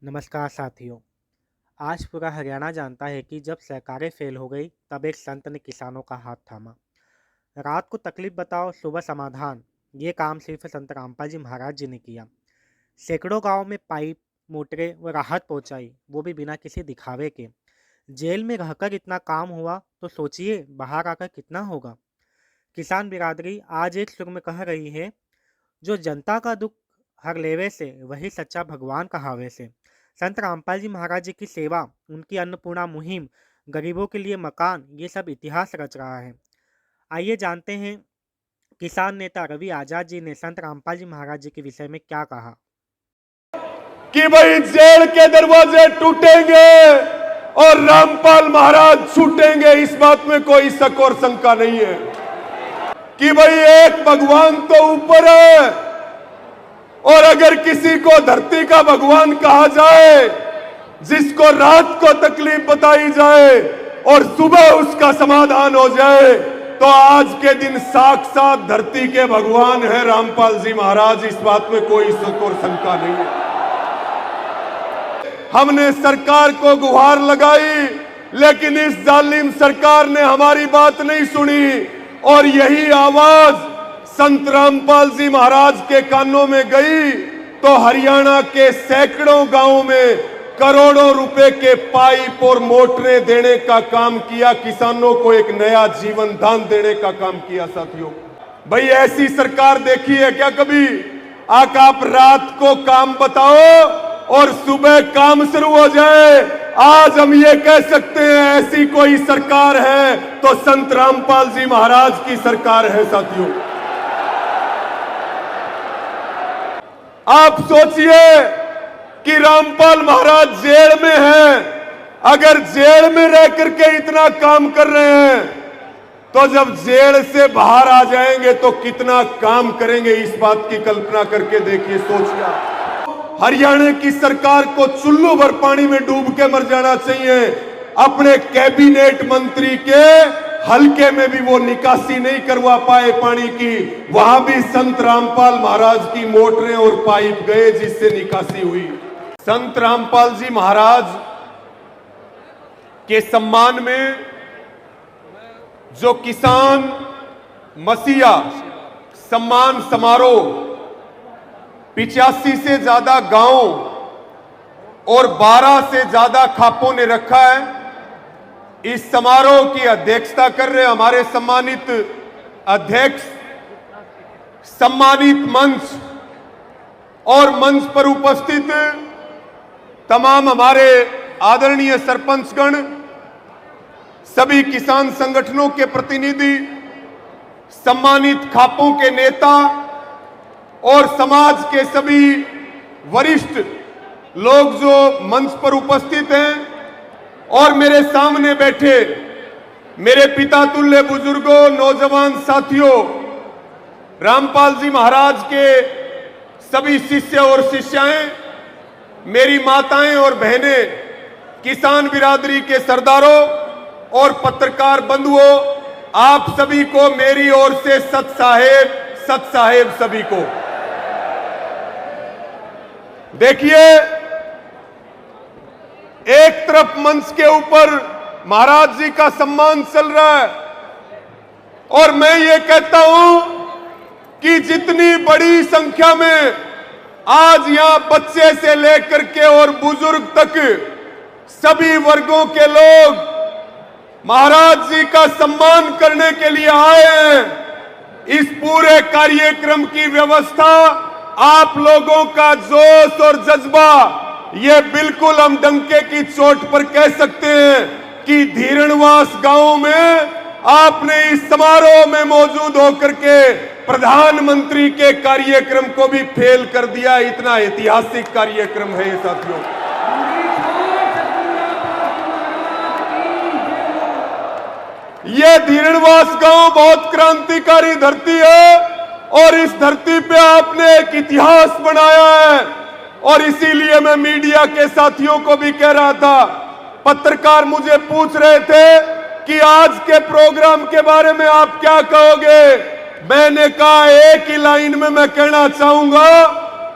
नमस्कार साथियों। आज पूरा हरियाणा जानता है कि जब सरकारें फेल हो गई तब एक संत ने किसानों का हाथ थामा। रात को तकलीफ बताओ, सुबह समाधान। ये काम सिर्फ संत रामपाल जी महाराज जी ने किया। सैकड़ों गांव में पाइप, मोटरें व राहत पहुंचाई, वो भी बिना किसी दिखावे के। जेल में रहकर इतना काम हुआ तो सोचिए बाहर आकर कितना होगा। किसान बिरादरी आज एक सुर में कह रही है, जो जनता का दुख हर लेवे से वही सच्चा भगवान कहावे से। संत रामपाल जी महाराज जी की सेवा, उनकी अन्नपूर्णा मुहिम, गरीबों के लिए मकान, ये सब इतिहास रच रहा है। आइए जानते हैं किसान नेता रवि आजाद जी ने संत रामपाल जी महाराज जी के विषय में क्या कहा। कि भाई जेल के दरवाजे टूटेंगे और रामपाल महाराज छूटेंगे, इस बात में कोई शक और शंका नहीं है। कि भाई एक भगवान तो ऊपर है, और अगर किसी को धरती का भगवान कहा जाए, जिसको रात को तकलीफ बताई जाए और सुबह उसका समाधान हो जाए, तो आज के दिन साक्षात धरती के भगवान है रामपाल जी महाराज, इस बात में कोई शक और शंका नहीं है। हमने सरकार को गुहार लगाई, लेकिन इस जालिम सरकार ने हमारी बात नहीं सुनी, और यही आवाज संत रामपाल जी महाराज के कानों में गई तो हरियाणा के सैकड़ों गांवों में करोड़ों रुपए के पाइप और मोटरें देने का काम किया, किसानों को एक नया जीवन दान देने का काम किया। साथियों, भाई ऐसी सरकार देखी है क्या कभी? आप रात को काम बताओ और सुबह काम शुरू हो जाए। आज हम ये कह सकते हैं ऐसी कोई सरकार है तो संत रामपाल जी महाराज की सरकार है। साथियों, आप सोचिए कि रामपाल महाराज जेल में हैं, अगर जेल में रह करके इतना काम कर रहे हैं तो जब जेल से बाहर आ जाएंगे तो कितना काम करेंगे, इस बात की कल्पना करके देखिए, सोचिए। हरियाणा की सरकार को चुल्लू भर पानी में डूब के मर जाना चाहिए। अपने कैबिनेट मंत्री के हल्के में भी वो निकासी नहीं करवा पाए पानी की, वहां भी संत रामपाल महाराज की मोटरें और पाइप गए जिससे निकासी हुई। संत रामपाल जी महाराज के सम्मान में जो किसान मसीहा सम्मान समारोह 85 से ज्यादा गांव और 12 से ज्यादा खापों ने रखा है, इस समारोह की अध्यक्षता कर रहे हमारे सम्मानित अध्यक्ष, सम्मानित मंच और मंच पर उपस्थित तमाम हमारे आदरणीय सरपंचगण, सभी किसान संगठनों के प्रतिनिधि, सम्मानित खापों के नेता और समाज के सभी वरिष्ठ लोग जो मंच पर उपस्थित हैं, और मेरे सामने बैठे मेरे पिता तुल्य बुजुर्गों, नौजवान साथियों, रामपाल जी महाराज के सभी शिष्य और शिष्याएं, मेरी माताएं और बहनें, किसान बिरादरी के सरदारों और पत्रकार बंधुओं, आप सभी को मेरी ओर से सत साहेब सभी को। देखिए, एक तरफ मंच के ऊपर महाराज जी का सम्मान चल रहा है, और मैं ये कहता हूं कि जितनी बड़ी संख्या में आज यहां बच्चे से लेकर के और बुजुर्ग तक सभी वर्गों के लोग महाराज जी का सम्मान करने के लिए आए हैं, इस पूरे कार्यक्रम की व्यवस्था, आप लोगों का जोश और जज्बा, ये बिल्कुल हम डंके की चोट पर कह सकते हैं कि धीरणवास गांव में आपने इस समारोह में मौजूद होकर के प्रधानमंत्री के कार्यक्रम को भी फेल कर दिया। इतना ऐतिहासिक कार्यक्रम है ये। साथियों, ये धीरणवास गांव बहुत क्रांतिकारी धरती है, और इस धरती पे आपने एक इतिहास बनाया है, और इसीलिए मैं मीडिया के साथियों को भी कह रहा था, पत्रकार मुझे पूछ रहे थे कि आज के प्रोग्राम के बारे में आप क्या कहोगे। मैंने कहा एक ही लाइन में मैं कहना चाहूंगा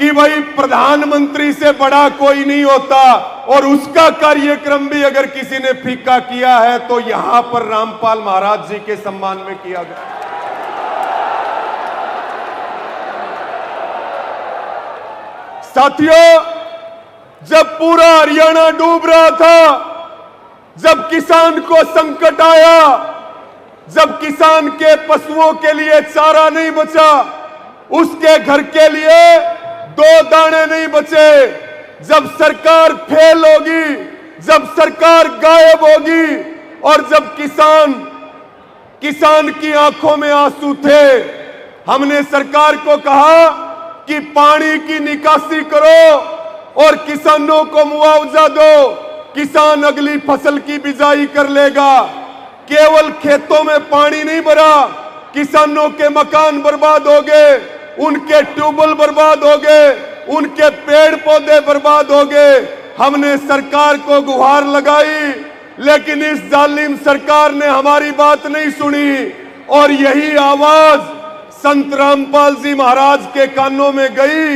कि भाई प्रधानमंत्री से बड़ा कोई नहीं होता, और उसका कार्यक्रम भी अगर किसी ने फीका किया है तो यहां पर रामपाल महाराज जी के सम्मान में किया गया। साथियों, जब पूरा हरियाणा डूब रहा था, जब किसान को संकट आया, जब किसान के पशुओं के लिए चारा नहीं बचा, उसके घर के लिए 2 दाने नहीं बचे, जब सरकार फेल होगी, जब सरकार गायब होगी, और जब किसान की आंखों में आंसू थे, हमने सरकार को कहा कि पानी की निकासी करो और किसानों को मुआवजा दो, किसान अगली फसल की बिजाई कर लेगा। केवल खेतों में पानी नहीं भरा, किसानों के मकान बर्बाद हो गए, उनके ट्यूबवेल बर्बाद हो गए, उनके पेड़ पौधे बर्बाद हो गए। हमने सरकार को गुहार लगाई, लेकिन इस जालिम सरकार ने हमारी बात नहीं सुनी, और यही आवाज संत रामपाल जी महाराज के कानों में गई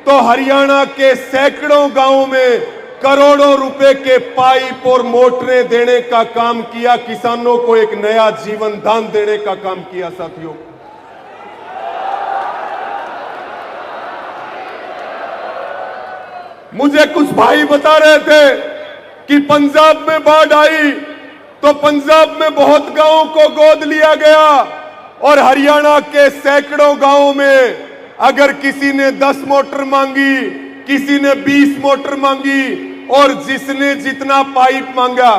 तो हरियाणा के सैकड़ों गांवों में करोड़ों रुपए के पाइप और मोटरें देने का काम किया, किसानों को एक नया जीवन दान देने का काम किया। साथियों, मुझे कुछ भाई बता रहे थे कि पंजाब में बाढ़ आई तो पंजाब में बहुत गांवों को गोद लिया गया, और हरियाणा के सैकड़ों गांवों में अगर किसी ने 10 मोटर मांगी, किसी ने 20 मोटर मांगी, और जिसने जितना पाइप मांगा।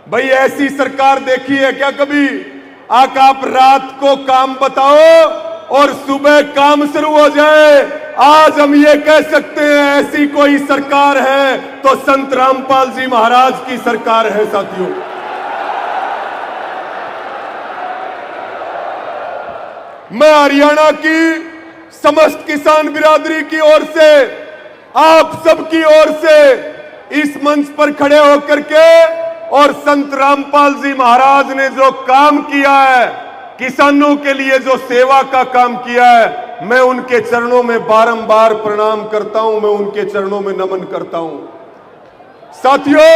भाई, ऐसी सरकार देखी है क्या कभी? आप रात को काम बताओ और सुबह काम शुरू हो जाए। आज हम ये कह सकते हैं, ऐसी कोई सरकार है तो संत रामपाल जी महाराज की सरकार है। साथियों, मैं हरियाणा की समस्त किसान बिरादरी की ओर से, आप सबकी ओर से इस मंच पर खड़े होकर के, और संत रामपाल जी महाराज ने जो काम किया है, किसानों के लिए जो सेवा का काम किया है, मैं उनके चरणों में बारंबार प्रणाम करता हूं, मैं उनके चरणों में नमन करता हूं। साथियों,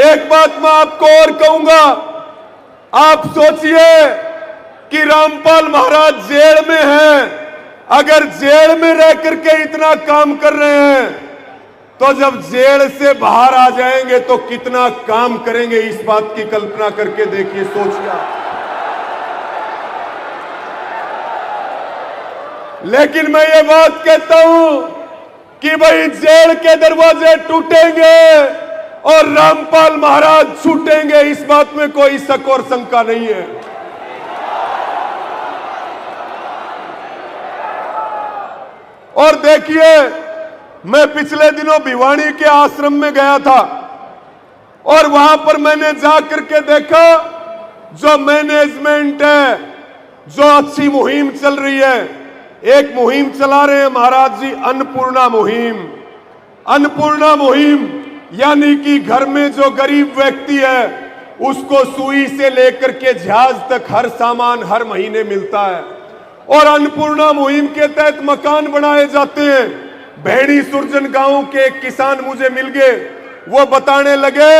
एक बात मैं आपको और कहूंगा, आप सोचिए कि रामपाल महाराज जेल में हैं। अगर जेल में रह करके इतना काम कर रहे हैं, तो जब जेल से बाहर आ जाएंगे तो कितना काम करेंगे, इस बात की कल्पना करके देखिए, सोचिए। लेकिन मैं ये बात कहता हूं कि भाई, जेल के दरवाजे टूटेंगे और रामपाल महाराज छूटेंगे, इस बात में कोई शक और शंका नहीं है। और देखिए, मैं पिछले दिनों भिवानी के आश्रम में गया था, और वहां पर मैंने जाकर के देखा जो मैनेजमेंट है, जो अच्छी मुहिम चल रही है। एक मुहिम चला रहे हैं महाराज जी, अन्नपूर्णा मुहिम। अन्नपूर्णा मुहिम यानी कि घर में जो गरीब व्यक्ति है, उसको सुई से लेकर के जहाज तक हर सामान हर महीने मिलता है, और अन्नपूर्णा मुहिम के तहत मकान बनाए जाते हैं। भेड़ी सुरजन गांव के एक किसान मुझे मिल गए, वो बताने लगे,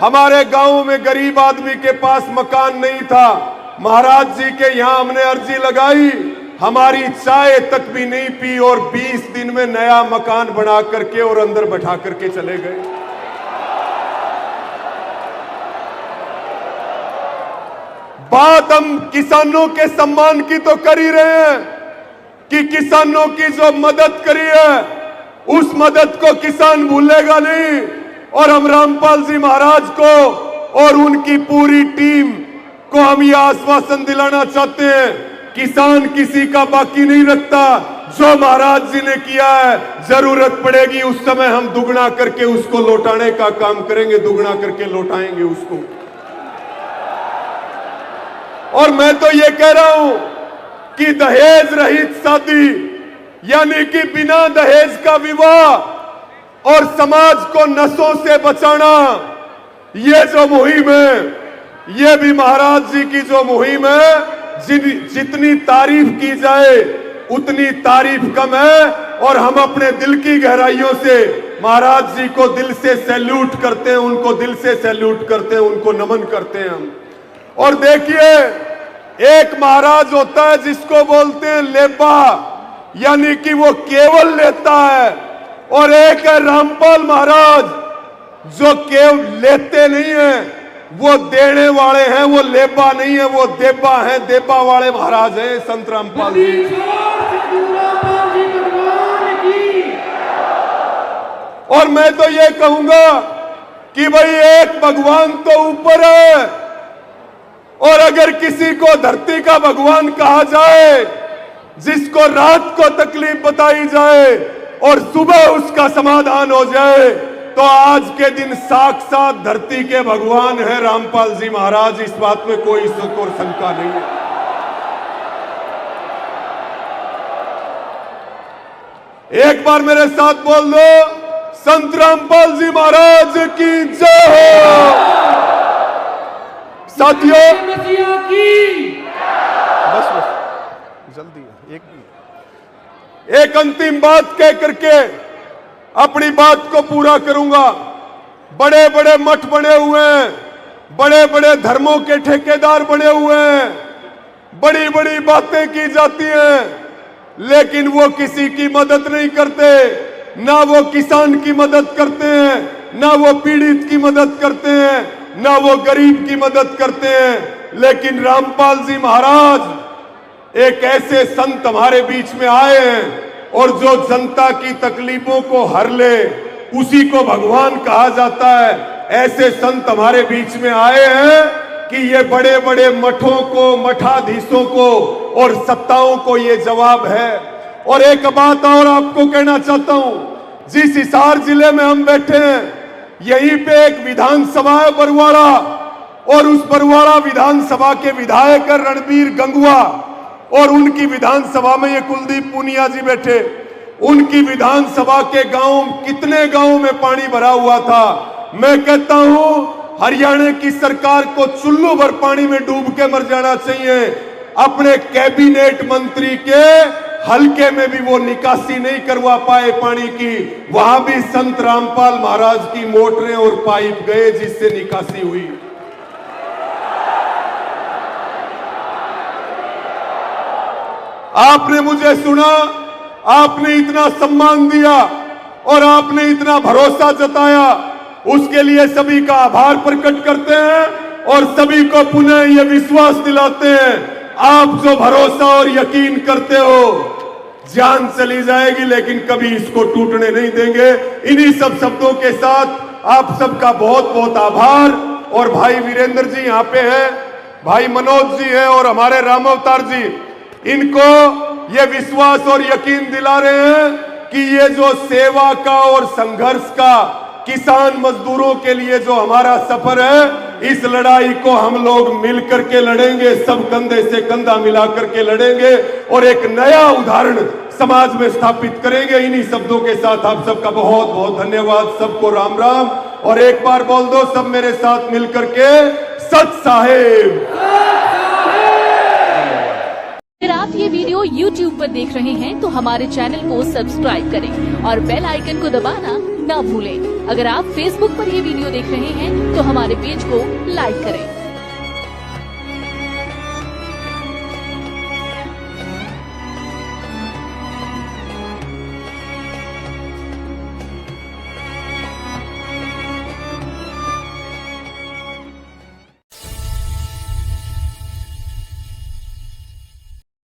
हमारे गांव में गरीब आदमी के पास मकान नहीं था, महाराज जी के यहां हमने अर्जी लगाई, हमारी चाय तक भी नहीं पी, और 20 दिन में नया मकान बना करके और अंदर बैठा करके चले गए। बात हम किसानों के सम्मान की तो कर ही रहे हैं कि किसानों की जो मदद करी है, उस मदद को किसान भूलेगा नहीं। और हम रामपाल जी महाराज को और उनकी पूरी टीम को हम यह आश्वासन दिलाना चाहते हैं, किसान किसी का बाकी नहीं रखता। जो महाराज जी ने किया है, जरूरत पड़ेगी उस समय हम दुगना करके उसको लौटाने का काम करेंगे, दुगना करके लौटाएंगे उसको। और मैं तो ये कह रहा हूं कि दहेज रहित शादी, यानी कि बिना दहेज का विवाह, और समाज को नशों से बचाना, ये जो मुहिम है, ये भी महाराज जी की जो मुहिम है, जितनी तारीफ की जाए उतनी तारीफ कम है। और हम अपने दिल की गहराइयों से महाराज जी को दिल से सैल्यूट करते हैं, उनको दिल से सैल्यूट करते हैं, उनको नमन करते हैं हम। और देखिए, एक महाराज होता है जिसको बोलते हैं लेबा, यानी कि वो केवल लेता है, और एक है रामपाल महाराज जो केवल लेते नहीं है, वो देने वाले हैं। वो लेबा नहीं है, वो देबा है, देबा वाले महाराज हैं संत रामपाल जी। और मैं तो ये कहूंगा कि भाई एक भगवान तो ऊपर है, और अगर किसी को धरती का भगवान कहा जाए, जिसको रात को तकलीफ बताई जाए और सुबह उसका समाधान हो जाए, तो आज के दिन साक्षात धरती के भगवान है रामपाल जी महाराज। इस बात में कोई शक और शंका नहीं है। एक बार मेरे साथ बोल दो, संत रामपाल जी महाराज की जय हो। साथियों, बस जल्दी एक अंतिम बात कह करके अपनी बात को पूरा करूंगा। बड़े बड़े मठ बने हुए हैं, बड़े बड़े धर्मों के ठेकेदार बने हुए हैं, बड़ी बड़ी बातें की जाती हैं, लेकिन वो किसी की मदद नहीं करते। ना वो किसान की मदद करते हैं, ना वो पीड़ित की मदद करते हैं, ना वो गरीब की मदद करते हैं। लेकिन रामपाल जी महाराज एक ऐसे संत हमारे बीच में आए हैं, और जो जनता की तकलीफों को हर ले, उसी को भगवान कहा जाता है। ऐसे संत हमारे बीच में आए हैं कि ये बड़े बड़े मठों को, मठाधीशों को और सत्ताओं को ये जवाब है। और एक बात और आपको कहना चाहता हूं, जिस हिसार जिले में हम बैठे हैं, यहीं पे एक विधानसभा है बरवाड़ा, और उस बरवाड़ा विधानसभा के विधायक है रणबीर गंगवा, और उनकी विधानसभा में ये कुलदीप पूनिया जी बैठे। उनकी विधानसभा के गांव, कितने गांवों में पानी भरा हुआ था। मैं कहता हूं हरियाणा की सरकार को चुल्लू भर पानी में डूब के मर जाना चाहिए। अपने कैबिनेट मंत्री के हल्के में भी वो निकासी नहीं करवा पाए पानी की, वहां भी संत रामपाल महाराज की मोटरें और पाइप गए जिससे निकासी हुई। आपने मुझे सुना, आपने इतना सम्मान दिया और आपने इतना भरोसा जताया, उसके लिए सभी का आभार प्रकट करते हैं और सभी को पुनः ये विश्वास दिलाते हैं, आप जो भरोसा और यकीन करते हो, जान चली जाएगी लेकिन कभी इसको टूटने नहीं देंगे। इन्हीं सब शब्दों के साथ आप सबका बहुत बहुत आभार। और भाई वीरेंद्र जी यहाँ पे हैं, भाई मनोज जी हैं, और हमारे राम अवतार जी, इनको ये विश्वास और यकीन दिला रहे हैं कि ये जो सेवा का और संघर्ष का, किसान मजदूरों के लिए जो हमारा सफर है, इस लड़ाई को हम लोग मिलकर के लड़ेंगे, सब कंधे से कंधा मिला करके लड़ेंगे और एक नया उदाहरण समाज में स्थापित करेंगे। इन्हीं शब्दों के साथ आप सबका बहुत बहुत धन्यवाद। सबको राम राम। और एक बार बोल दो सब मेरे साथ मिलकर के, सत साहेब। अगर आप ये वीडियो YouTube पर देख रहे हैं तो हमारे चैनल को सब्सक्राइब करें और बेल आइकन को दबाना ना भूलें। अगर आप Facebook पर ये वीडियो देख रहे हैं तो हमारे पेज को लाइक करें।